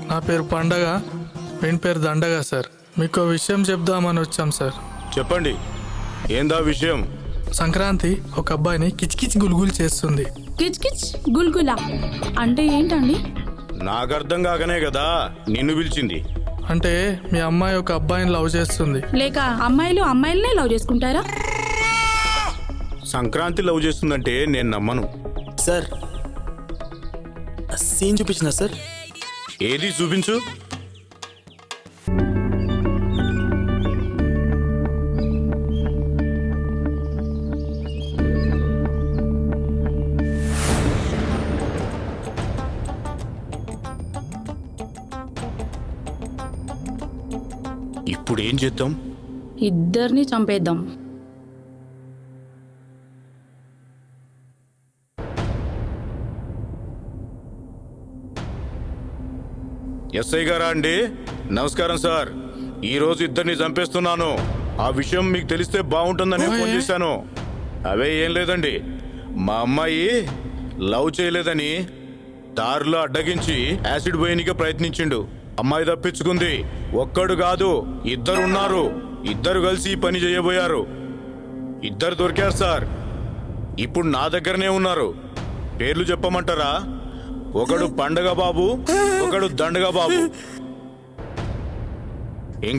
నా పేరు పండగ, వీని పేరు దండగా సార్. మీకు విషయం చెప్దామని వచ్చాం సార్. చెప్పండి, ఏందా విషయం? సంక్రాంతి ఒక అబ్బాయిని కిచకిచ్ గుల్గుల్ చేస్తుంది. కిచ్ కిచ్ గుల్గులా అంటే ఏంటండి? నాకు అర్థం కాకనే కదా నిన్ను పిలిచింది. అంటే మీ అమ్మాయి ఒక అబ్బాయిని లవ్ చేస్తుంది. లేక అమ్మాయిలు అమ్మాయిలనే లవ్ చేసుకుంటారా? సంక్రాంతి లవ్ చేస్తుందంటే నేను నమ్మను. సార్ సీన్ చూపించిన సార్. ఏది చూపించు. ఇప్పుడు ఏం చేద్దాం? ఇద్దరిని చంపేద్దాం. ఎస్ఐ గారా అండి? నమస్కారం సార్. ఈరోజు ఇద్దరిని చంపేస్తున్నాను. ఆ విషయం మీకు తెలిస్తే బాగుంటుందని ఫోన్ చేశాను. అవే ఏం లేదండి, మా అమ్మాయి లవ్ చేయలేదని దారిలో అడ్డగించి యాసిడ్ పోయనిక ప్రయత్నించిండు. అమ్మాయి తప్పించుకుంది. ఒక్కడు కాదు, ఇద్దరున్నారు. ఇద్దరు కలిసి ఈ పని చేయబోయారు. ఇద్దరు దొరికారు సార్. ఇప్పుడు నా దగ్గరనే ఉన్నారు. పేర్లు చెప్పమంటారా? ఒకడు పండగ బాబు, ఒకడు దండగ బాబు.